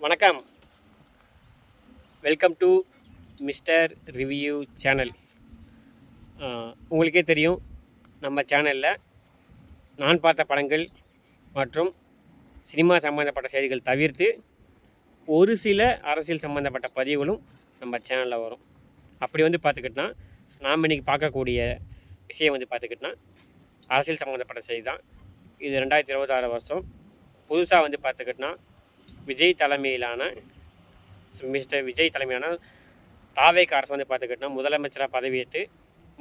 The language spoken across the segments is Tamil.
வணக்கம். Welcome to mister review channel. உங்களுக்கே தெரியும், நம்ம சேனலில் நான் பார்த்த படங்கள் மற்றும் சினிமா சம்மந்தப்பட்ட செய்திகள் தவிர்த்து ஒரு சில அரசியல் சம்மந்தப்பட்ட பதிவுகளும் நம்ம சேனலில் வரும். அப்படி பார்த்துக்கிட்டோன்னா, நாம் இன்றைக்கி பார்க்கக்கூடிய விஷயம் பார்த்துக்கிட்டோன்னா அரசியல் சம்மந்தப்பட்ட செய்தி தான். இது 2026 வருஷம் புதுசாக பார்த்துக்கிட்டோன்னா விஜய் தலைமையிலான தாவேகா அரசு பார்த்துக்கிட்டோன்னா முதலமைச்சராக பதவியேற்று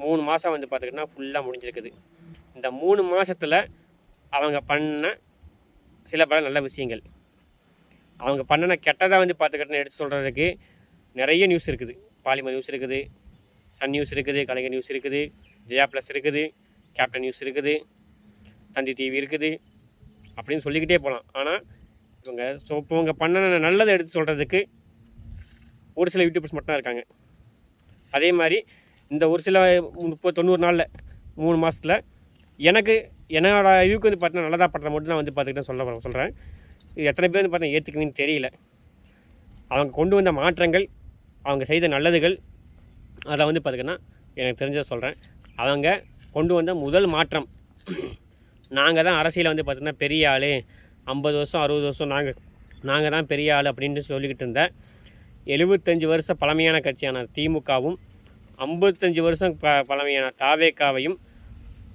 3 மாதம் பார்த்துக்கிட்டோன்னா ஃபுல்லாக முடிஞ்சிருக்குது. இந்த 3 மாதத்தில் அவங்க பண்ண சில பல நல்ல விஷயங்கள், அவங்க பண்ணின கெட்டதாக பார்த்துக்கிட்டோன்னா எடுத்து சொல்கிறதுக்கு நிறைய நியூஸ் இருக்குது. பாலிமர் நியூஸ் இருக்குது, சன் நியூஸ் இருக்குது, கலைஞர் நியூஸ் இருக்குது, ஜெயா ப்ளஸ் இருக்குது, கேப்டன் நியூஸ் இருக்குது, தந்தி டிவி இருக்குது, அப்படின்னு சொல்லிக்கிட்டே போகலாம். ஆனால் இவங்க பண்ண நல்லதை எடுத்து சொல்கிறதுக்கு ஒரு சில யூடியூபர்ஸ் மட்டும் இருக்காங்க. அதே மாதிரி இந்த ஒரு சில 30-90 நாளில் 3 மாதத்தில் என்னோடய வியூக்கு பார்த்தீங்கன்னா நல்லதாக படுறத மட்டும் நான் பார்த்துக்கிட்டேன் சொல்கிறேன். இது எத்தனை பேர் பார்த்தீங்கன்னா ஏற்றுக்குவீன்னு தெரியல. அவங்க கொண்டு வந்த மாற்றங்கள், அவங்க செய்த நல்லதுகள், அதை பார்த்திங்கன்னா எனக்கு தெரிஞ்சதை சொல்கிறேன். அவங்க கொண்டு வந்த முதல் மாற்றம், நாங்கள் தான் அரசியலில் பார்த்திங்கன்னா பெரிய ஆள், 50 வருஷம் 60 வருஷம் நாங்கள் தான் பெரிய ஆள் அப்படின்ட்டு சொல்லிக்கிட்டு இருந்தேன். 75 வருஷம் பழமையான கட்சியான திமுகவும், 55 வருஷம் பழமையான தாவேகாவையும்,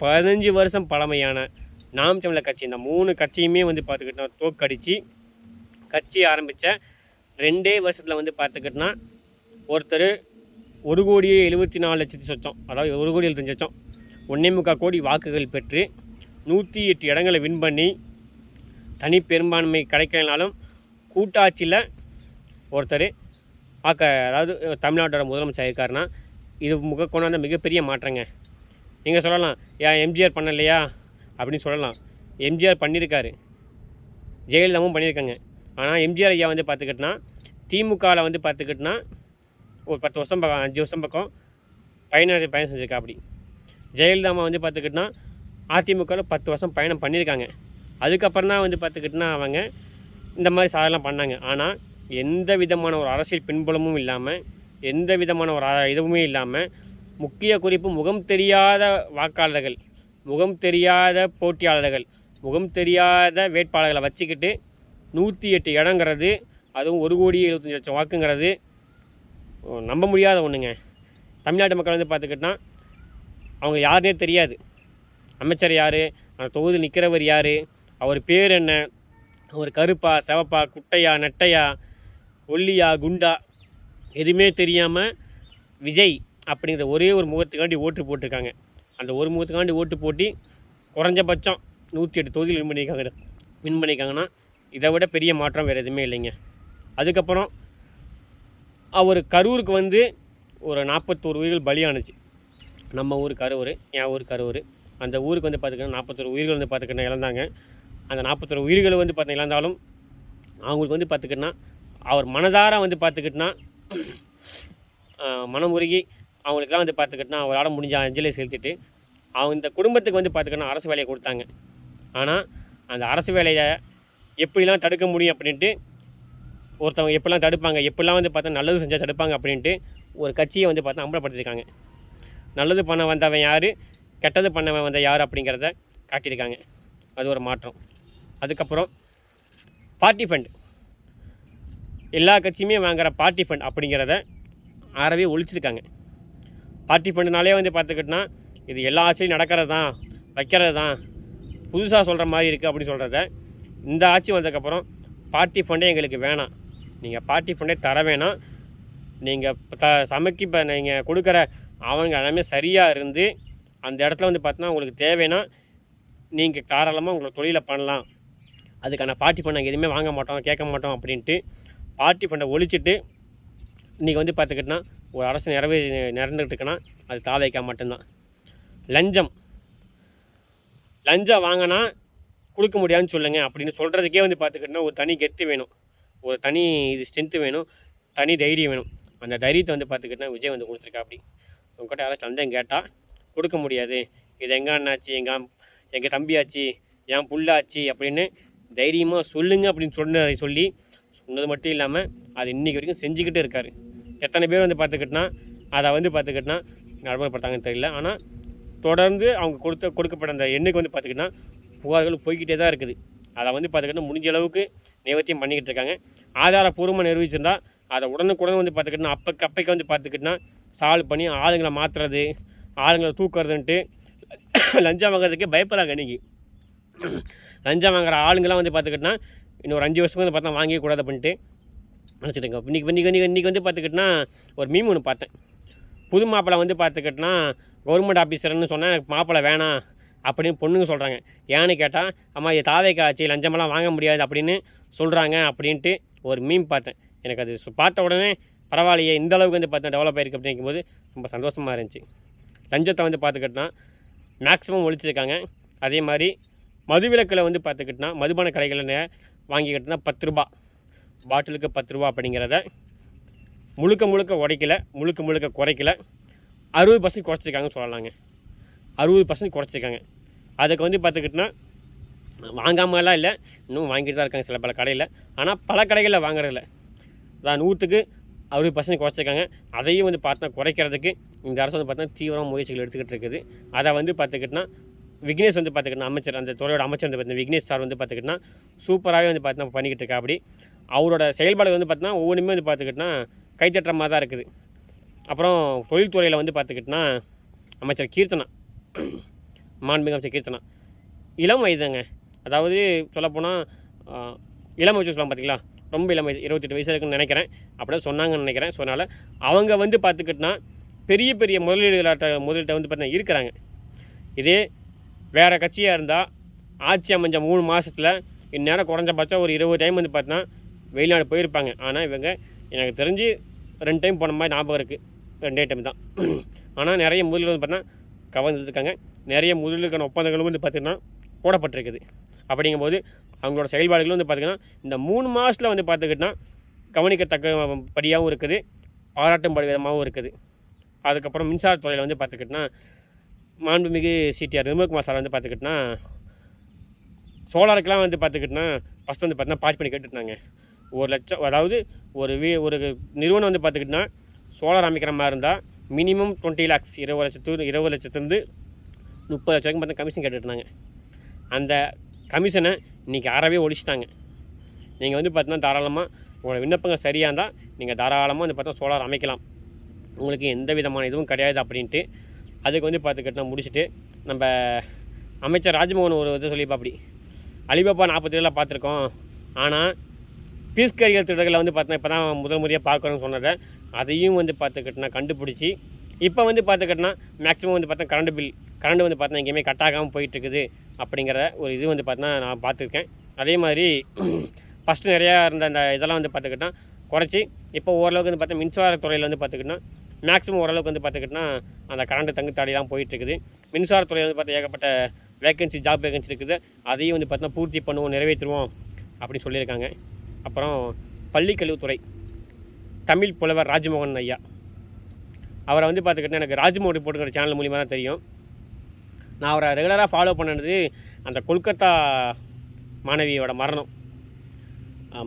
15 வருஷம் பழமையான நாம் தமிழர் கட்சி, இந்த 3 கட்சியுமே பார்த்துக்கிட்டோன்னா தோற்கடித்து கட்சி ஆரம்பித்த 2 வருஷத்தில் பார்த்துக்கிட்டோன்னா ஒருத்தர் 1,74,00,000 சொச்சம், அதாவது 1,75,00,000 1.25 கோடி வாக்குகள் பெற்று 108 இடங்களை வின் பண்ணி தனி பெரும்பான்மை கிடைக்கலனாலும் கூட்டாட்சியில் ஒருத்தர் அதாவது தமிழ்நாட்டோட முதலமைச்சர் இருக்காருன்னா இது கொண்டாந்த மிகப்பெரிய மாற்றங்க. நீங்கள் சொல்லலாம், ஏன் எம்ஜிஆர் பண்ணலையா அப்படின்னு சொல்லலாம். எம்ஜிஆர் பண்ணியிருக்காரு, ஜெயலலிதாவும் பண்ணியிருக்காங்க. ஆனால் எம்ஜிஆர் ஐயா பார்த்துக்கிட்டோன்னா திமுகவில் பார்த்துக்கிட்டோன்னா ஒரு 10 வருஷம் 5 வருஷம் பக்கம் பயணம் செஞ்சுருக்கா. அப்படி ஜெயலலிதாமா பார்த்துக்கிட்டோன்னா அதிமுகவில் 10 வருஷம் பயணம் பண்ணியிருக்காங்க. அதுக்கப்புறம் தான் பார்த்துக்கிட்டோன்னா அவங்க இந்த மாதிரி சாதனைலாம் பண்ணாங்க. ஆனால் எந்த விதமான ஒரு அரசியல் பின்புலமும் இல்லாமல், எந்த விதமான ஒரு இதுவுமே இல்லாமல், முக்கிய குறிப்பு முகம் தெரியாத வாக்காளர்கள், முகம் தெரியாத போட்டியாளர்கள், முகம் தெரியாத வேட்பாளர்களை வச்சுக்கிட்டு 108 இடங்கிறது, அதுவும் 1,75,00,000 வாக்குங்கிறது நம்ப முடியாத ஒன்றுங்க. தமிழ்நாட்டு மக்கள் பார்த்துக்கிட்டோன்னா அவங்க யாருனே தெரியாது. அமைச்சர் யார், அந்த தொகுதியில் நிற்கிறவர் யார், அவர் பேர் என்ன, அவர் கருப்பா சிவப்பா குட்டையா நெட்டையா ஒல்லியா குண்டா எதுவுமே தெரியாமல் விஜய் அப்படிங்கிற ஒரே ஒரு முகத்துக்காண்டி ஓட்டு போட்டிருக்காங்க. அந்த ஒரு முகத்துக்காண்டி ஓட்டு போட்டி குறைஞ்சபட்சம் 108 தொகுதியில் வின் பண்ணியிருக்காங்கன்னா இதை விட பெரிய மாற்றம் வேறு எதுவுமே இல்லைங்க. அதுக்கப்புறம் அவர் கரூருக்கு ஒரு 41 உயிர்கள் பலியானுச்சு. நம்ம ஊர் கரூர், என் ஊர் கரூர். அந்த ஊருக்கு பார்த்திங்கன்னா 41 உயிர்கள் பார்த்துக்கிட்டா இழந்தாங்க. அந்த 41 உயிர்கள் பார்த்தீங்கன்னா இழந்தாலும் அவங்களுக்கு பார்த்துக்கிட்டோன்னா அவர் மனதார பார்த்துக்கிட்டோன்னா மனமுருகி அவங்களுக்கெல்லாம் பார்த்துக்கிட்டோன்னா அவரால் முடிஞ்ச அஞ்சலியை செலுத்திட்டு அவங்க இந்த குடும்பத்துக்கு பார்த்துக்கிட்டோன்னா அரசு வேலையை கொடுத்தாங்க. ஆனால் அந்த அரசு வேலையை எப்படிலாம் தடுக்க முடியும் அப்படின்ட்டு ஒருத்தவங்க எப்படிலாம் தடுப்பாங்க, எப்படிலாம் பார்த்தா நல்லது செஞ்சால் தடுப்பாங்க அப்படின்ட்டு ஒரு கட்சியை பார்த்தா அம்பலப்படுத்தியிருக்காங்க. நல்லது பண்ண வந்தவன் யார், கெட்டது பண்ணவன் வந்த யார் அப்படிங்கிறத காட்டியிருக்காங்க. அது ஒரு மாற்றம். அதுக்கப்புறம் பார்ட்டி ஃபண்ட், எல்லா கட்சியுமே வாங்குகிற பார்ட்டி ஃபண்ட் அப்படிங்கிறத அறவே ஒழிச்சிருக்காங்க. பார்ட்டி ஃபண்டுனாலே பார்த்துக்கிட்டோன்னா இது எல்லா ஆட்சியும் நடக்கிறது தான், வைக்கிறது தான், புதுசாக சொல்கிற மாதிரி இருக்குது அப்படின்னு சொல்கிறத இந்த ஆட்சி வந்ததுக்கப்புறம் பார்ட்டி ஃபண்டே எங்களுக்கு வேணாம், நீங்கள் பார்ட்டி ஃபண்டே தர வேணாம், நீங்கள் இப்போ நீங்கள் கொடுக்குற அவங்க எல்லாமே சரியாக இருந்து அந்த இடத்துல பார்த்தோன்னா உங்களுக்கு தேவைன்னா நீங்கள் தாராளமாக உங்களை தொழிலை பண்ணலாம், அதுக்கான பார்ட்டி ஃபண்ட் நாங்கள் எதுவுமே வாங்க மாட்டோம் கேட்க மாட்டோம் அப்படின்ட்டு பார்ட்டி ஃபண்டை ஒழிச்சிட்டு இன்றைக்கி பார்த்துக்கிட்டோன்னா ஒரு அரசு நிறந்துக்கிட்டு இருக்குன்னா அது தாவேகா மட்டும்தான். லஞ்சம் வாங்கினா கொடுக்க முடியாதுன்னு சொல்லுங்கள் அப்படின்னு சொல்கிறதுக்கே பார்த்துக்கிட்டோன்னா ஒரு தனி கெத்து வேணும், ஒரு தனி ஸ்ட்ரென்த்து வேணும், தனி தைரியம் வேணும். அந்த தைரியத்தை பார்த்துக்கிட்டோன்னா விஜய் கொடுத்துருக்கா. அப்படி உங்கள்கிட்ட யாராச்சும் லஞ்சம் கேட்டால் கொடுக்க முடியாது, இது எங்கள் அண்ணாச்சு, எங்கள் தம்பியாச்சு, என் புள்ளாச்சு அப்படின்னு தைரியமாக சொல்லுங்கள் அப்படின்னு சொன்னது மட்டும் இல்லாமல் அது இன்றைக்கி வரைக்கும் செஞ்சுக்கிட்டே இருக்கார். எத்தனை பேர் வந்து பார்த்துக்கிட்டனா அதை வந்து பார்த்துக்கிட்டனா நடைமுறைப்படுத்தாங்கன்னு தெரியல. ஆனால் தொடர்ந்து அவங்க கொடுக்கப்பட்ட அந்த எண்ணுக்கு வந்து பார்த்துக்கிட்டனா புகார்கள் போய்கிட்டே தான் இருக்குது. அதை வந்து பார்த்துக்கிட்டனா முடிஞ்ச அளவுக்கு நிவர்த்தியம் பண்ணிக்கிட்டு இருக்காங்க. ஆதாரப்பூர்வமாக நிரூபிச்சிருந்தா அதை உடனுக்குடன் வந்து பார்த்துக்கிட்டனா அப்பைக்கு வந்து பார்த்துக்கிட்டனா சால்வ் பண்ணி ஆளுங்களை மாற்றுறது, ஆளுங்களை தூக்குறதுன்ட்டு லஞ்சம் வாங்குறதுக்கே பயப்படுறாங்க. இன்றைக்கி லஞ்சம் வாங்குகிற ஆளுங்களாம் வந்து பார்த்துக்கிட்டனா இன்னொரு 5 வருஷத்துக்கு வந்து பார்த்தா வாங்கவே கூடாது அப்படின்ட்டு நினச்சிட்டுங்க. இன்றைக்கி வந்து பார்த்துக்கிட்டனா ஒரு மீம் ஒன்று பார்த்தேன். புது மாப்பிள்ளை வந்து பார்த்துக்கிட்டனா கவர்மெண்ட் ஆஃபீஸர்னு சொன்னால் எனக்கு மாப்பிள்ளை வேணாம் அப்படின்னு பொண்ணுங்க சொல்கிறாங்க. ஏன்னு கேட்டால் அம்மா இது தாவேக்கா ஆச்சு, லஞ்சமெல்லாம் வாங்க முடியாது அப்படின்னு சொல்கிறாங்க அப்படின்ட்டு ஒரு மீம் பார்த்தேன். எனக்கு அது பார்த்த உடனே பரவாயில்லையே இந்த அளவுக்கு வந்து பார்த்தா டெவலப் ஆகிருக்கு அப்படிங்கும்போது ரொம்ப சந்தோஷமாக இருந்துச்சு. லஞ்சத்தை வந்து பார்த்துக்கிட்டனா மேக்ஸிமம் ஒழிச்சிருக்காங்க. அதே மாதிரி மதுவிலக்கில் வந்து பார்த்துக்கிட்டனா மதுபான கடைகளில் வாங்கிக்கிட்டனா 10 ரூபா பாட்டிலுக்கு 10 ரூபா அப்படிங்கிறத முழுக்க உடைக்கல, முழுக்க குறைக்கல, 60% குறைச்சிருக்காங்கன்னு சொல்லலாங்க. 60% குறைச்சிருக்காங்க. அதுக்கு வந்து பார்த்துக்கிட்டனா வாங்காமலாம் இல்லை, இன்னும் வாங்கிட்டு தான் இருக்காங்க சில பல கடையில். ஆனால் பல கடைகளில் வாங்குறதில்ல. அதான் 100க்கு 60% குறைச்சிருக்காங்க. அதையும் வந்து பார்த்தா குறைக்கிறதுக்கு இந்த அரசு வந்து பார்த்தா தீவிரமாக முயற்சிகள் எடுத்துக்கிட்டு இருக்குது. அதை வந்து பார்த்துக்கிட்டனா விக்னேஷ் வந்து பார்த்துக்கிட்டனா அமைச்சர், அந்த துறையோட அமைச்சர் வந்து பார்த்தீங்கன்னா விக்னேஷ் சார் வந்து பார்த்துக்கிட்டனா சூப்பராகவே வந்து பார்த்தீங்கன்னா பண்ணிக்கிட்டு இருக்கா. அப்படி அவரோட செயல்பாடு வந்து பார்த்தீங்கன்னா ஒவ்வொன்றுமே வந்து பார்த்துக்கிட்டனா கைத்தட்டுற மாதிரி தான் இருக்குது. அப்புறம் தொழில்துறையில் வந்து பார்த்துக்கிட்டனா அமைச்சர் கீர்த்தனா, மாண்புமிகு அமைச்சர் கீர்த்தனா இளம் வயதுங்க. அதாவது சொல்லப்போனால் இளம் வயசு சொல்லலாம் பார்த்தீங்களா, ரொம்ப இளம் வயசு 28 வயசு இருக்குன்னு நினைக்கிறேன். அப்படி தான் சொன்னாங்கன்னு நினைக்கிறேன். ஸோ அதனால் அவங்க வந்து பார்த்துக்கிட்டனா பெரிய முதலீட்ட வந்து பார்த்தீங்கன்னா இருக்கிறாங்க. இதே வேறு கட்சியாக இருந்தால் ஆட்சி அமைஞ்ச 3 மாதத்தில் இந்நேரம் குறைஞ்சபட்சம் ஒரு 20 டைம் வந்து பார்த்தீங்கன்னா வெளிநாடு போயிருப்பாங்க. ஆனால் இவங்க எனக்கு தெரிஞ்சு 2 டைம் போன மாதிரி ஞாபகம் இருக்குது. 2 டைம் தான். ஆனால் நிறைய முதலீடு வந்து பார்த்தீங்கன்னா கவர்ந்துருக்காங்க. நிறைய முதலீடுக்கான ஒப்பந்தங்களும் வந்து பார்த்திங்கன்னா போடப்பட்டிருக்குது. அப்படிங்கும்போது அவங்களோட செயல்பாடுகளும் வந்து பார்த்திங்கன்னா இந்த 3 மாதத்தில் வந்து பார்த்துக்கிட்டனா கவனிக்கத்தக்க படியாகவும் இருக்குது, பாராட்டும் படி விதமாகவும் இருக்குது. அதுக்கப்புறம் மின்சாரத்துறையில் வந்து பார்த்துக்கிட்டனா மாண்புமிகு சிடிஆர் நிர்மல்குமார் சார் வந்து பார்த்துக்கிட்டனா சோலாருக்கெலாம் வந்து பார்த்துக்கிட்டனா ஃபஸ்ட் வந்து பார்த்தீங்கன்னா பார்ட்டி பண்ணி கேட்டுருந்தாங்க. 1 லட்சம், அதாவது ஒரு நிறுவனம் வந்து பார்த்துக்கிட்டனா சோலார் அமைக்கிற மாதிரி இருந்தால் மினிமம் 20 lakhs 20 லட்சத்துலேருந்து 30 லட்சம் வரைக்கும் பார்த்தா கமிஷன் கேட்டுருந்தாங்க. அந்த கமிஷனை இன்றைக்கி அறவே ஒழிச்சிட்டாங்க. நீங்கள் வந்து பார்த்தீங்கன்னா தாராளமாக உங்களோட விண்ணப்பங்கள் சரியாக இருந்தால் நீங்கள் தாராளமாக வந்து பார்த்தா சோலார் அமைக்கலாம், உங்களுக்கு எந்த விதமான இதுவும் கிடையாது அப்படின்ட்டு அதுக்கு வந்து பார்த்துக்கிட்டனா முடிச்சுட்டு நம்ம அமைச்சர் ராஜ்மோகன் ஒரு இது சொல்லிப்பா. அப்படி அலிபாபா 47 பார்த்துருக்கோம், ஆனால் பீஸ் கேரியர் திருடர்களை வந்து பார்த்தீங்கன்னா இப்போ தான் முதல் முறையாக பார்க்குறோன்னு சொன்னதை அதையும் வந்து பார்த்துக்கிட்டனா கண்டுபிடிச்சி இப்போ வந்து பார்த்துக்கிட்டனா மேக்ஸிமம் வந்து பார்த்தா கரண்ட் வந்து பார்த்தா எங்கேயுமே கட் ஆகாமல் போயிட்டுருக்குது அப்படிங்கிற ஒரு இது வந்து பார்த்தீங்கன்னா நான் பார்த்துருக்கேன். அதே மாதிரி ஃபஸ்ட்டு நிறையா இருந்த அந்த இதெல்லாம் வந்து பார்த்துக்கிட்டா குறைச்சி இப்போ ஓரளவுக்கு வந்து பார்த்தா மின்சாரத்துறையில் வந்து பார்த்துக்கிட்டனா மேக்ஸிமம் ஓரளவுக்கு வந்து பார்த்துக்கிட்டனா அந்த கரண்ட்டு தங்குத்தாடிலாம் போயிட்டுருக்குது. மின்சாரத்துறையில் வந்து பார்த்தா ஏகப்பட்ட ஜாப் வேகன்சி இருக்குது, அதையும் வந்து பார்த்தா பூர்த்தி பண்ணுவோம், நிறைவேற்றுவோம் அப்படின்னு சொல்லியிருக்காங்க. அப்புறம் பள்ளிக்கல்வித்துறை தமிழ் புலவர் ராஜ்மோகன் ஐயா, அவரை வந்து பார்த்துக்கிட்டா எனக்கு ராஜ்மோகன் ரிப்போர்ட்டுங்கிற சேனல் மூலிமா தான் தெரியும். நான் அவரை ரெகுலராக ஃபாலோ பண்ணது அந்த கொல்கத்தா மாணவியோட மரணம்,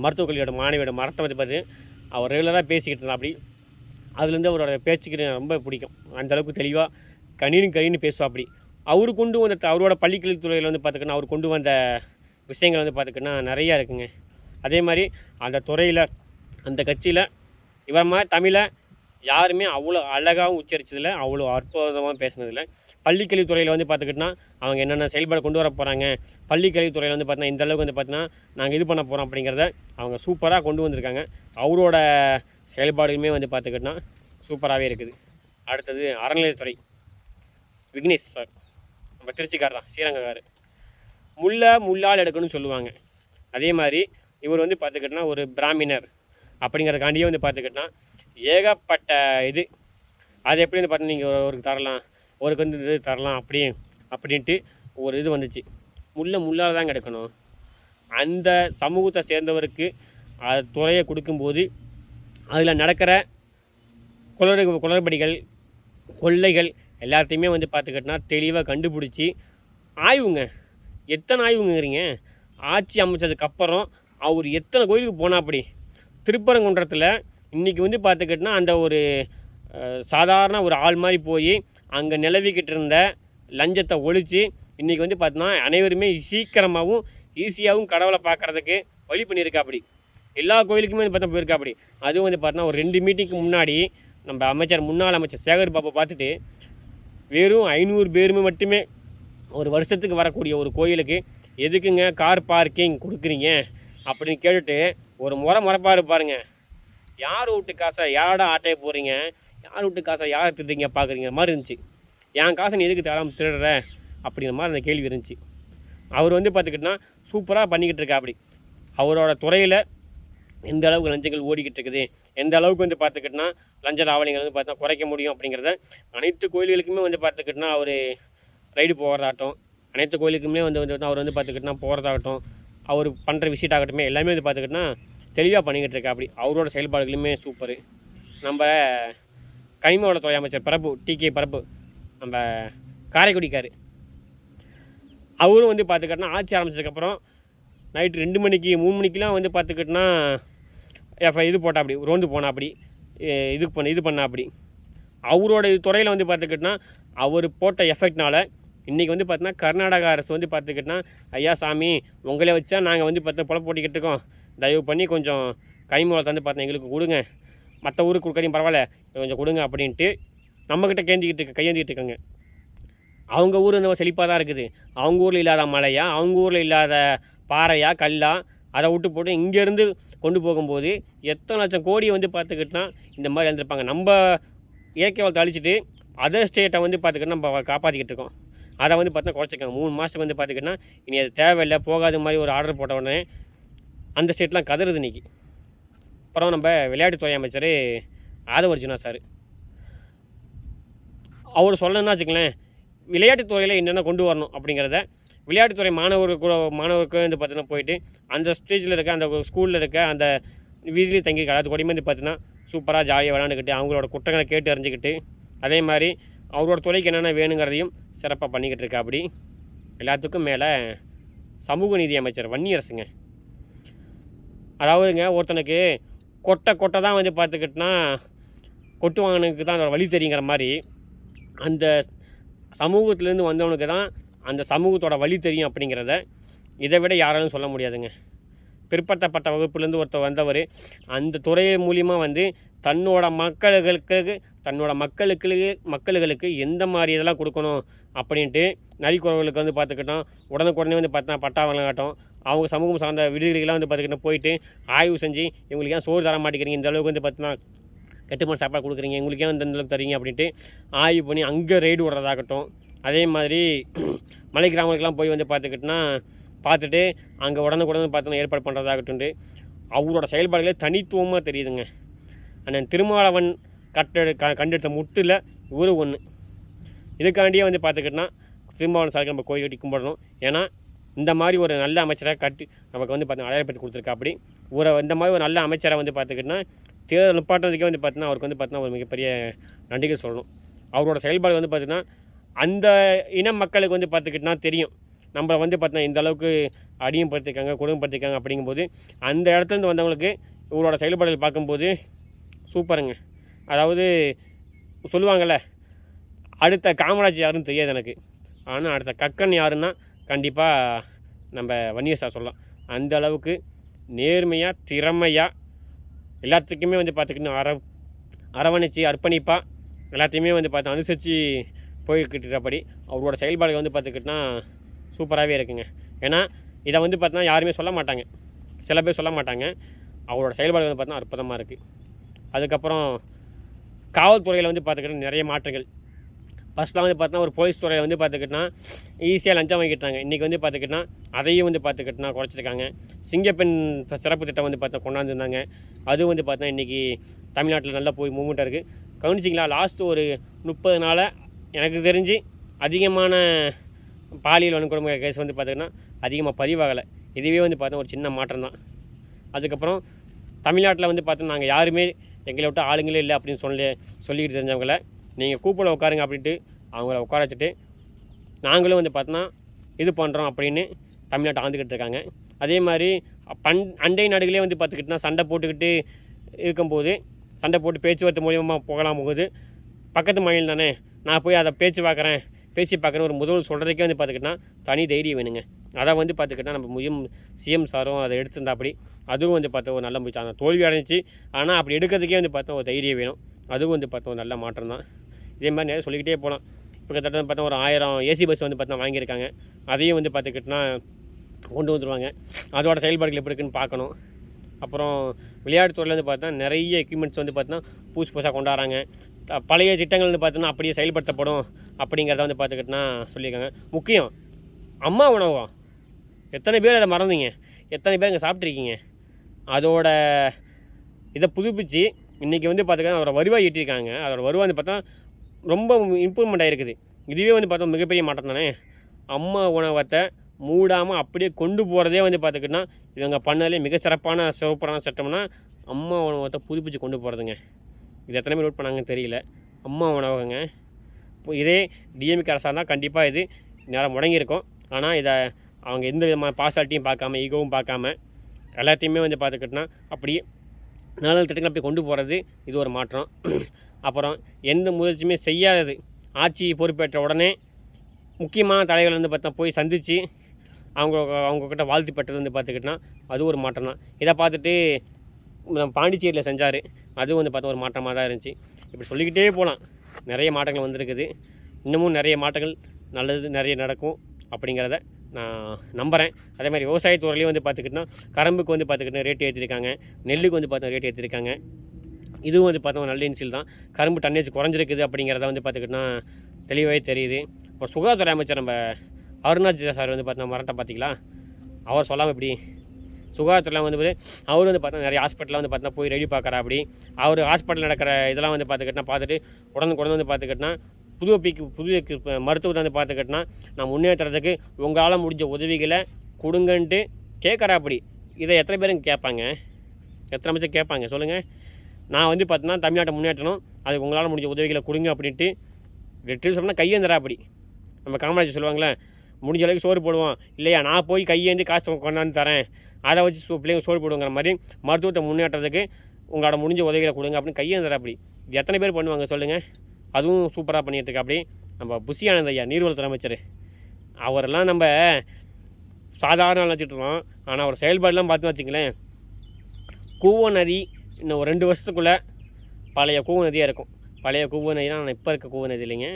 மருத்துவக் கல்வியோட மாணவியோட மரணத்தை வந்து பார்த்து அவர் ரெகுலராக பேசிக்கிட்டு இருந்தால். அப்படி அதுலேருந்து அவரோட பேச்சுக்கு ரொம்ப பிடிக்கும். அந்தளவுக்கு தெளிவாக கணீர்னு பேசுவா. அப்படி அவர் கொண்டு வந்த அவரோட பள்ளிக்கல்வித்துறையில் வந்து பார்த்துக்கிட்டா அவர் கொண்டு வந்த விஷயங்கள் வந்து பார்த்துக்கிட்டா நிறையா இருக்குங்க. அதே மாதிரி அந்த துறையில் அந்த கட்சியில் இவர மாதிரி தமிழை யாருமே அவ்வளோ அழகாகவும் உச்சரித்ததில்லை, அவ்வளோ அற்புதமாக பேசினதில்லை. பள்ளிக்கல்வித்துறையில் வந்து பார்த்துக்கிட்டனா அவங்க என்னென்ன செயல்பாடு கொண்டு வர போகிறாங்க, பள்ளிக்கல்வித்துறையில் வந்து பார்த்தீங்கன்னா இந்த அளவுக்கு வந்து பார்த்தீங்கன்னா நாங்கள் இது பண்ண போகிறோம் அப்படிங்கிறத அவங்க சூப்பராக கொண்டு வந்திருக்காங்க. அவரோட செயல்பாடுமே வந்து பார்த்துக்கிட்டனா சூப்பராகவே இருக்குது. அடுத்தது அறநிலையத்துறை விக்னேஷ் சார், நம்ம திருச்சிக்கார் தான், ஸ்ரீரங்கக்கார். முள்ளால் எடுக்கணும்னு சொல்லுவாங்க. அதே மாதிரி இவர் வந்து பார்த்துக்கிட்டனா ஒரு பிராமினர் அப்படிங்கிறதுக்காண்டியே வந்து பார்த்துக்கிட்டனா ஏகப்பட்ட இது அது எப்படி வந்து பார்த்தீங்கன்னா நீங்கள் ஒருக்கு தரலாம், ஒருக்கு வந்து இது தரலாம் அப்படின்ட்டு ஒரு இது வந்துச்சு. முள்ளால் தான் எடுக்கணும். அந்த சமூகத்தை சேர்ந்தவருக்கு அது துறையை கொடுக்கும்போது அதில் நடக்கிற குளறுபடிகள் கொள்ளைகள் எல்லாத்தையுமே வந்து பார்த்துக்கிட்டனா தெளிவாக கண்டுபிடிச்சி ஆய்வுங்க, எத்தனை ஆய்வுங்கிறீங்க, ஆட்சி அமைச்சதுக்கப்புறம் அவர் எத்தனை கோயிலுக்கு போனால் அப்படி திருப்பரங்குன்றத்தில் இன்றைக்கி வந்து பார்த்துக்கிட்டினா அந்த ஒரு சாதாரண ஒரு ஆள் மாதிரி போய் அங்கே நிலவிக்கிட்டு இருந்த லஞ்சத்தை ஒழித்து இன்றைக்கி வந்து பார்த்தோன்னா அனைவருமே சீக்கிரமாகவும் ஈஸியாகவும் கடவுளை பார்க்குறதுக்கு வழி பண்ணியிருக்காப்படி. எல்லா கோயிலுக்குமே வந்து பார்த்தா போயிருக்காப்படி. அதுவும் வந்து பார்த்தோன்னா ஒரு 2 மீட்டிங்க்கு முன்னாடி நம்ம முன்னாள் அமைச்சர் சேகர் பாபு பார்த்துட்டு வெறும் 500 பேருமே மட்டுமே ஒரு வருஷத்துக்கு வரக்கூடிய ஒரு கோயிலுக்கு எதுக்குங்க கார் பார்க்கிங் கொடுக்குறீங்க அப்படின்னு கேட்டுட்டு ஒரு முறைப்பாரு பாருங்க. யார் வீட்டு காசை யாரோட ஆட்டையை போடுறீங்க, யார் வீட்டு காசை யாரை திருடுறீங்க பார்க்குறீங்க மாதிரி இருந்துச்சு. என் காசை நீ எதுக்கு தேடாமல் திருடுற அப்படிங்கிற மாதிரி அந்த கேள்வி இருந்துச்சு. அவர் வந்து பார்த்துக்கிட்டனா சூப்பராக பண்ணிக்கிட்டு இருக்கா. அப்படி அவரோட துறையில் எந்த அளவுக்கு லஞ்சங்கள் ஓடிக்கிட்டு இருக்குது, எந்த அளவுக்கு வந்து பார்த்துக்கிட்டனா லஞ்ச லாவணிகள் வந்து பார்த்தா குறைக்க முடியும் அப்படிங்கிறத அனைத்து கோயில்களுக்குமே வந்து பார்த்துக்கிட்டனா அவர் ரைடு போகிறதாகட்டும், அனைத்து கோயிலுக்குமே வந்து அவர் வந்து பார்த்துக்கிட்டனா போகிறதாகட்டும், அவர் பண்ணுற விசிட் ஆகட்டுமே எல்லாமே வந்து பார்த்துக்கிட்டனா தெளிவாக பண்ணிக்கிட்டு இருக்கா. அப்படி அவரோட செயல்பாடுகளுமே சூப்பரு. நம்ம கனிம வளத்துறை அமைச்சர் பிரபு டிகே பிரபு நம்ம காரைக்குடிக்கார், அவரும் வந்து பார்த்துக்கிட்டனா ஆட்சி ஆரம்பித்ததுக்கப்புறம் நைட்டு 2 மணிக்கு 3 மணிக்கெலாம் வந்து பார்த்துக்கிட்டனா இது போட்டா அப்படி ரோந்து போனால் அப்படி இது பண்ணா அப்படி அவரோட துறையில் வந்து பார்த்துக்கிட்டனா அவர் போட்ட எஃபெக்ட்னால் இன்றைக்கி வந்து பார்த்தீங்கன்னா கர்நாடகா அரசு வந்து பார்த்துக்கிட்டனா ஐயா சாமி உங்களே வச்சா நாங்கள் வந்து பார்த்தா பொழப்பு போட்டிக்கிட்டு இருக்கோம், தயவு பண்ணி கொஞ்சம் கைமூலத்தை வந்து பார்த்தா எங்களுக்கு கொடுங்க, மற்ற ஊருக்கு கொடுக்கறீங்க பரவாயில்ல கொஞ்சம் கொடுங்க அப்படின்ட்டு நம்மக்கிட்ட கையேந்திக்கிட்டு இருக்காங்க. அவங்க ஊர் இந்த செழிப்பாக தான் இருக்குது. அவங்க ஊரில் இல்லாத மலையா, அவங்க ஊரில் இல்லாத பாறையா கல்லா அதை விட்டு போட்டு இங்கேருந்து கொண்டு போகும்போது எத்தனை லட்சம் கோடியை வந்து பார்த்துக்கிட்டனா இந்த மாதிரி இருந்திருப்பாங்க. நம்ம இயற்கை வளத்தை அழிச்சிட்டு அதர் ஸ்டேட்டை வந்து பார்த்துக்கிட்டா நம்ம காப்பாற்றிக்கிட்டு இருக்கோம். அதை வந்து பார்த்தா குறைச்சிருக்காங்க. 3 மாதத்துக்கு வந்து பார்த்துக்கிட்டனா இனி அது தேவையில்லை போகாத மாதிரி ஒரு ஆர்டர் போட்ட உடனே அந்த ஸ்டேட்லாம் கதறுது இன்றைக்கி. அப்புறம் நம்ம விளையாட்டுத்துறை அமைச்சர் ஆதவ அர்ஜுனா சார், அவர் சொல்லணும்னா வச்சுக்கலேன் விளையாட்டுத்துறையில் என்னென்ன கொண்டு வரணும் அப்படிங்கிறத விளையாட்டுத்துறை மாணவருக்கு வந்து பார்த்தீங்கன்னா போயிட்டு அந்த ஸ்டேஜில் இருக்க அந்த ஸ்கூலில் இருக்க அந்த வீதியிலே தங்கியிருக்காங்க. அது கூடயுமே வந்து பார்த்தீங்கன்னா சூப்பராக ஜாலியாக விளாண்டுக்கிட்டு அவங்களோட குற்றங்களை கேட்டு அறிஞ்சிக்கிட்டு அதே மாதிரி அவரோட துறைக்கு என்னென்ன வேணுங்கிறதையும் சிறப்பாக பண்ணிக்கிட்டு இருக்கா. அப்படி எல்லாத்துக்கும் மேலே சமூக நீதி அமைச்சர் வன்னியரசுங்க, அதாவதுங்க ஒருத்தனுக்கு கொட்டை தான் வந்து பார்த்துக்கிட்டனா கொட்டு வாங்கினதுக்கு தான் அதோட வழி தெரியுங்கிற மாதிரி அந்த சமூகத்துலேருந்து வந்தவனுக்கு தான் அந்த சமூகத்தோட வழி தெரியும் அப்படிங்கிறத இதை விட யாராலும் சொல்ல முடியாதுங்க. பிற்படுத்தப்பட்ட வகுப்புலேருந்து ஒருத்தர் வந்தவர் அந்த துறை மூலியமாக வந்து தன்னோட மக்களுக்கு எந்த மாதிரி இதெல்லாம் கொடுக்கணும் அப்படின்ட்டு நரிக்குறவர்களுக்கு வந்து பார்த்துக்கிட்டோம் உடனுக்குடனே வந்து பார்த்தா பட்டா வழங்காட்டும் அவங்க சமூகம் சார்ந்த விடுதிகளாக வந்து பார்த்துக்கிட்டோம் போயிட்டு ஆய்வு செஞ்சு இவங்களுக்கு ஏன் சோறு தர மாட்டேங்கிறீங்க, இந்த அளவுக்கு வந்து பார்த்தீங்கன்னா கட்டுமான சாப்பாடு கொடுக்குறீங்க, உங்களுக்கு ஏன் இந்த அளவுக்கு தரீங்க அப்படின்ட்டு ஆய்வு பண்ணி அங்கே ரெய்டு விடுறதாகட்டும். அதே மாதிரி மலை கிராமங்களுக்கெல்லாம் போய் வந்து பார்த்துட்டு அங்கே உடனுக்குடனே பார்த்தோன்னா ஏற்பாடு பண்ணுறதாகட்டும். அவரோட செயல்பாடுகளே தனித்துவமாக தெரியுதுங்க. அண்ணன் திருமாவளவன் கண்டெடுத்த முட்டில் ஒரு ஒன்று. இதுக்காண்டியே வந்து பார்த்துக்கிட்டோன்னா திருமாவளவன் சாருக்கு நம்ம கோயில் கட்டி கும்பிடணும். ஏன்னா இந்த மாதிரி ஒரு நல்ல அமைச்சராக நமக்கு வந்து பார்த்தீங்கன்னா அடையாளப்படுத்தி கொடுத்துருக்கா. அப்படி இந்த மாதிரி ஒரு நல்ல அமைச்சரை வந்து பார்த்துக்கிட்டோன்னா தேர்தல் நிப்பாட்டுறதுக்கே வந்து பார்த்தீங்கன்னா அவருக்கு வந்து பார்த்தீங்கன்னா ஒரு மிகப்பெரிய நன்றிகள் சொல்லணும். அவரோட செயல்பாடு வந்து பார்த்திங்கன்னா அந்த இன மக்களுக்கு வந்து பார்த்துக்கிட்டோன்னா தெரியும் நம்மளை வந்து பார்த்தீங்கன்னா இந்த அளவுக்கு அடிமைப்படுத்திருக்காங்க கொடுமைப்படுத்திருக்காங்க. அப்படிங்கும்போது அந்த இடத்துலேருந்து வந்தவங்களுக்கு இவரோட செயல்பாடுகள் பார்க்கும்போது சூப்பருங்க. அதாவது சொல்லுவாங்கள்ல அடுத்த காமராஜ் யாருன்னு தெரியாது எனக்கு, ஆனால் அடுத்த கக்கன் யாருன்னா கண்டிப்பாக நம்ம வன்னியர் சார் சொல்லலாம். அந்த அளவுக்கு நேர்மையாக திறமையாக எல்லாத்துக்குமே வந்து பார்த்துக்கிட்டோன்னா அரவணைச்சி அர்ப்பணிப்பாக எல்லாத்தையுமே வந்து பார்த்து அனுசரித்து போய்கிட்டுப்படி அவரோட செயல்பாடுகள் வந்து பார்த்துக்கிட்டோன்னா சூப்பராகவே இருக்குங்க. ஏன்னா இதை வந்து பார்த்தீங்கன்னா யாருமே சொல்ல மாட்டாங்க, சில பேர் சொல்ல மாட்டாங்க. அவரோட செயல்பாடுகள் வந்து பார்த்தீங்கன்னா அற்புதமாக இருக்குது. அதுக்கப்புறம் காவல்துறையில் வந்து பார்த்துக்கிட்டோன்னா நிறைய மாற்றங்கள். ஃபஸ்ட்லாம் வந்து பார்த்தீங்கன்னா ஒரு போலீஸ் துறையில் வந்து பார்த்துக்கிட்டோன்னா ஈஸியாக லஞ்சம் வாங்கிட்டாங்க. இன்றைக்கி வந்து பார்த்துக்கிட்டோன்னா அதையும் வந்து பார்த்துக்கிட்டோன்னா குறைச்சிருக்காங்க. சிங்கப்பெண் சிறப்பு திட்டம் வந்து பார்த்தா கொண்டாந்துருந்தாங்க. அதுவும் வந்து பார்த்தீங்கன்னா இன்றைக்கி தமிழ்நாட்டில் நல்லா போய் மூவ்மெண்ட்டாக இருக்குது. கவனிச்சிங்களா லாஸ்ட்டு ஒரு 30 நாளாக எனக்கு தெரிஞ்சு அதிகமான பாலியல் வன்கொடுமை கேஸ் வந்து பார்த்திங்கன்னா அதிகமாக பதிவாகலை. இதுவே வந்து பார்த்தா ஒரு சின்ன மாற்றம் தான். அதுக்கப்புறம் தமிழ்நாட்டில் வந்து பார்த்தோன்னா நாங்கள் யாருமே எங்களை விட்டு ஆளுங்களே இல்லை அப்படின்னு சொல்லிக்கிட்டு தெரிஞ்சவங்கள நீங்கள் கூப்பிட உட்காருங்க அப்படின்ட்டு அவங்கள உட்கார வச்சுட்டு நாங்களும் வந்து பார்த்தோன்னா இது பண்ணுறோம் அப்படின்னு தமிழ்நாட்டை ஆண்டுக்கிட்டு இருக்காங்க. அதே மாதிரி அண்டை நாடுகளே வந்து பார்த்துக்கிட்டிங்கன்னா சண்டை போட்டுக்கிட்டு இருக்கும்போது, சண்டை போட்டு பேச்சுவார்த்தை மூலியமா போகலாம் போகுது, பக்கத்து மாநிலம் தானே, நான் போய் அதை பேசி பார்க்குறேன் ஒரு முதல்வர் சொல்கிறதுக்கே வந்து பார்த்துக்கிட்டிங்கன்னா தனி தைரியம் வேணுங்க. அதை வந்து பார்த்துக்கிட்டா நம்ம சிஎம் சாரும் அதை எடுத்திருந்தாப்படி, அதுவும் வந்து பார்த்தா ஒரு நல்ல முயற்சி. ஆனால் தோல்வி அடைஞ்சிச்சு. ஆனால் அப்படி எடுக்கிறதுக்கே வந்து பார்த்தா ஒரு தைரியம் வேணும். அதுவும் வந்து பார்த்தா ஒரு நல்ல மாற்றம் தான். இதே மாதிரி நிறைய சொல்லிக்கிட்டே போகலாம். இப்போ கிட்டத்தட்ட பார்த்தா ஒரு 1000 ஏசி பஸ் வந்து பார்த்தா வாங்கியிருக்காங்க. அதையும் வந்து பார்த்துக்கிட்டிங்கன்னா கொண்டு வந்துடுவாங்க. அதோட செயல்பாடுகள் எப்படி இருக்குன்னு பார்க்கணும். அப்புறம் விளையாட்டுத்துறையில் வந்து பார்த்தா நிறைய எக்யூப்மெண்ட்ஸ் வந்து பார்த்தீங்கன்னா புதுசாக கொண்டாடுறாங்க. பழைய திட்டங்கள் வந்து பார்த்தோன்னா அப்படியே செயல்படுத்தப்படும் அப்படிங்கிறத வந்து பார்த்துக்கிட்டிங்கன்னா சொல்லியிருக்காங்க. முக்கியம் அம்மா உணவகம், எத்தனை பேர் அதை மறந்தீங்க? எத்தனை பேர் அங்கே சாப்பிட்ருக்கீங்க? அதோட இதை புதுப்பித்து இன்றைக்கி வந்து பார்த்துக்கிட்டா அதோட வருவாய் ஈட்டியிருக்காங்க. அதோட வருவாய் வந்து பார்த்தா ரொம்ப இம்ப்ரூவ்மெண்ட் ஆகிருக்குது. இதுவே வந்து பார்த்தா மிகப்பெரிய மாற்றம் தானே. அம்மா உணவகத்தை மூடாமல் அப்படியே கொண்டு போகிறதே வந்து பார்த்துக்கிட்டிங்கன்னா இவங்க பண்ணதுலேயே மிக சூப்பரான சட்டம்னா அம்மா உணவகத்தை புதுப்பிச்சு கொண்டு போகிறதுங்க. இது எத்தனை பேர் நோட் பண்ணாங்கன்னு தெரியல. அம்மா உணவகங்க. இப்போ இதே டிஎம்கே அரசாக இருந்தால் கண்டிப்பாக இது நேரம் முடங்கியிருக்கும். ஆனால் இதை அவங்க எந்த விதமான பார்சாலிட்டியும் பார்க்காம, ஈகோவும் பார்க்காம எல்லாத்தையுமே வந்து பார்த்துக்கிட்டிங்கன்னா அப்படியே நல்ல திட்டங்கள் அப்படி கொண்டு போகிறது இது ஒரு மாற்றம். அப்புறம் எந்த முயற்சியுமே செய்யாதது, ஆட்சி பொறுப்பேற்ற உடனே முக்கியமான தலைவர்கள் வந்து பார்த்தா போய் சந்தித்து அவங்கக்கிட்ட வாழ்த்து பெற்றது வந்து பார்த்துக்கிட்டிங்கன்னா அது ஒரு மாற்றம் தான். இதை பார்த்துட்டு பாண்டிச்சேரியில் செஞ்சார். அதுவும் வந்து பார்த்தா ஒரு மாற்றமாக தான் இருந்துச்சு. இப்படி சொல்லிக்கிட்டே போகலாம். நிறைய மாற்றங்கள் வந்திருக்குது. இன்னமும் நிறைய மாற்றங்கள் நல்லது நிறைய நடக்கும் அப்படிங்கிறத நான் நம்புகிறேன். அதே மாதிரி விவசாயத்துறையிலையும் வந்து பார்த்துக்கிட்டிங்கன்னா கரும்புக்கு வந்து பார்த்துக்கிட்டிங்கன்னா ரேட் ஏற்றிருக்காங்க. நெல்லுக்கு வந்து பார்த்தா ரேட் ஏற்றிருக்காங்க. இதுவும் வந்து பார்த்தோம் நல்ல இன்சில் தான். கரும்பு டன்னேஜ் குறைஞ்சிருக்குது அப்படிங்கிறத வந்து பார்த்துக்கிட்டிங்கன்னா தெளிவாகவே தெரியுது. இப்போ சுகாதார அமைச்சர் நம்ம அருணாஜ் சார் வந்து பார்த்தா மரட்டை பார்த்தீங்களா, அவர் சொல்லாமல் எப்படி சுகாதாரத்தில் வந்து அவர் வந்து பார்த்தா நிறைய ஹாஸ்பிட்டலில் வந்து பார்த்தா போய் ரெடி பார்க்குறா. அப்படி அவர் ஹாஸ்பிட்டலில் நடக்கிற இதெல்லாம் வந்து பார்த்துட்டு உடனே வந்து பார்த்துக்கிட்டினா புது மருத்துவத்தை வந்து பார்த்துக்கிட்டினா நான் முன்னேற்றத்துக்கு உங்களால் முடிஞ்ச உதவிகளை கொடுங்கன்ட்டு கேட்குறா. அப்படி இதை எத்தனை பேருங்க கேட்பாங்க? எத்தனை அமைச்சர் கேட்பாங்க சொல்லுங்கள்? நான் வந்து பார்த்தீங்கன்னா தமிழ்நாட்டை முன்னேற்றணும், அதுக்கு உங்களால் முடிஞ்ச உதவிகளை கொடுங்க அப்படின்ட்டு ரெட்டு சொன்னால் கையேந்திரா. அப்படி நம்ம காமராஜர் சொல்லுவாங்களே, முடிஞ்ச அளவுக்கு சோறு போடுவோம் இல்லையா, நான் போய் கையேந்தி காசு கொண்டாந்து தரேன், அதை வச்சு பிள்ளைங்க சோறு போடுங்கிற மாதிரி மருத்துவத்தை முன்னேற்றத்துக்கு உங்களோட முடிஞ்ச உதவிகளை கொடுங்க அப்படின்னு கையேந்திரா. அப்படி எத்தனை பேர் பண்ணுவாங்க சொல்லுங்கள்? அதுவும் சூப்பராக பண்ணிகிட்ருக்கா. அப்படி நம்ம புஷி ஆனந்த் ஐயா நீர்வளத்துறை அமைச்சர், அவரெல்லாம் நம்ம சாதாரண நினச்சிட்ருக்கோம். ஆனால் அவர் செயல்பாடுலாம் பார்த்து வச்சுங்களேன், கூவ நதி இன்னும் ஒரு 2 வருஷத்துக்குள்ளே பழைய கூவ நதியாக இருக்கும். பழைய கூவ நதினா நான் இப்போ இருக்க கூவ நதி இல்லைங்க,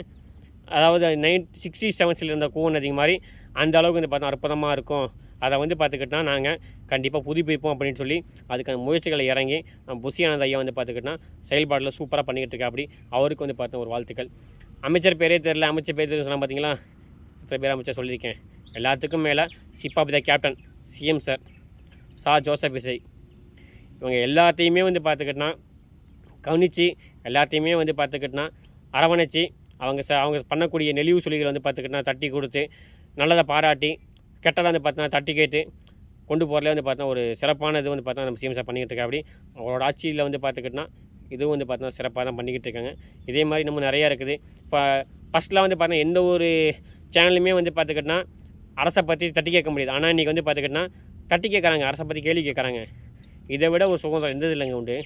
அதாவது 1967 இருந்த கூவ நதி மாதிரி அந்த அளவுக்கு வந்து பார்த்தா அற்புதமாக இருக்கும். அதை வந்து பார்த்துக்கிட்டா நாங்கள் கண்டிப்பாக புதுப்பிப்போம் அப்படின்னு சொல்லி அதுக்கான முயற்சிகளை இறங்கி புஷி ஆனந்த் ஐயா வந்து பார்த்துக்கிட்டா செயல்பாடில் சூப்பராக பண்ணிக்கிட்டு இருக்கா. அப்படி அவருக்கு வந்து பார்த்தா ஒரு வாழ்த்துக்கள். அமைச்சர் பேரே தெரில, அமைச்சர் பேர் சொன்னால் பார்த்தீங்களா, எத்தனை பேர் அமைச்சர் சொல்லியிருக்கேன். எல்லாத்துக்கும் மேலே chief of the captain CM sir Joseph Vijay, இவங்க எல்லாத்தையுமே வந்து பார்த்துக்கிட்டா கவனித்து எல்லாத்தையுமே வந்து பார்த்துக்கிட்டா அரவணைச்சி அவங்க பண்ணக்கூடிய நெளிவு சுழிகளை வந்து பார்த்துக்கிட்டா தட்டி கொடுத்து நல்லதை பாராட்டி கெட்டதாக வந்து பார்த்தா தட்டி கேட்டு கொண்டு போகிறதுல வந்து பார்த்தா ஒரு சிறப்பான இது வந்து பார்த்தா நம்ம சிஎம் சார் பண்ணிக்கிட்டு இருக்கா. அப்படி அவங்களோட ஆட்சியில் வந்து பார்த்துக்கிட்டா இதுவும் வந்து பார்த்தா சிறப்பாக தான் பண்ணிக்கிட்டு இருக்காங்க. இதே மாதிரி இன்னமும் நிறையா இருக்குது. இப்போ ஃபஸ்ட்லாம் வந்து பார்த்தா எந்த ஒரு சேனலுமே வந்து பார்த்துக்கிட்டா அரசை பற்றி தட்டி கேட்க முடியாது. ஆனால் இன்றைக்கி வந்து பார்த்துக்கிட்டா தட்டி கேட்குறாங்க, அரசை பற்றி கேள்வி கேட்குறாங்க. இதை விட ஒரு சுதந்திரம் எந்தது இல்லைங்க உண்டு.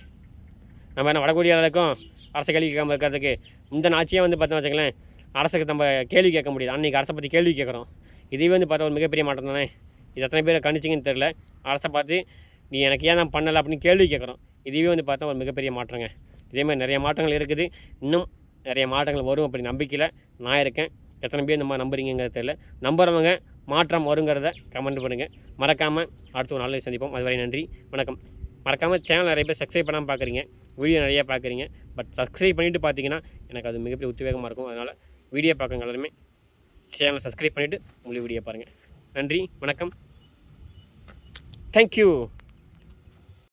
நம்ம என்ன வடகொரியாவுக்கும் அரசை கேள்வி கேட்காமல் இருக்கிறதுக்கு இந்த ஆட்சியாக வந்து பார்த்தோம் வச்சுங்களேன், அரசுக்கு நம்ம கேள்வி கேட்க முடியாது. அன்றைக்கி அரசை பற்றி கேள்வி கேட்குறோம். இதுவே வந்து பார்த்தா ஒரு மிகப்பெரிய மாற்றம் தானே. இது எத்தனை பேர் கணிச்சிங்கன்னு தெரில. அரசை பார்த்து நீ எனக்கு ஏன் நான் பண்ணலை அப்படின்னு கேள்வி கேட்குறோம். இதுவே வந்து பார்த்தா ஒரு மிகப்பெரிய மாற்றங்க. இதேமாதிரி நிறைய மாற்றங்கள் இருக்குது. இன்னும் நிறைய மாற்றங்கள் வரும் அப்படி நம்பிக்கையில் நான் இருக்கேன். எத்தனை பேர் இந்த மாதிரி நம்புறீங்கிறது தெரியல. நம்புறவங்க மாற்றம் வருங்கிறத கமெண்ட் பண்ணுங்கள். மறக்காமல் அடுத்த ஒரு நாளில் சந்திப்போம். அதுவரை நன்றி, வணக்கம். மறக்காமல் சேனல் நிறைய பேர் சப்ஸ்கிரைப் பண்ணாமல் பார்க்குறீங்க, வீடியோ நிறையா பார்க்குறீங்க. பட் சப்ஸ்கிரைப் பண்ணிவிட்டு பார்த்தீங்கன்னா எனக்கு அது மிகப்பெரிய உத்வேகமாக இருக்கும். அதனால் வீடியோ பார்க்குறவங்க எல்லாருமே சேனலை சப்ஸ்கிரைப் பண்ணிவிட்டு உங்களுக்கு வீடியோ பாருங்கள். நன்றி, வணக்கம், தேங்க்யூ.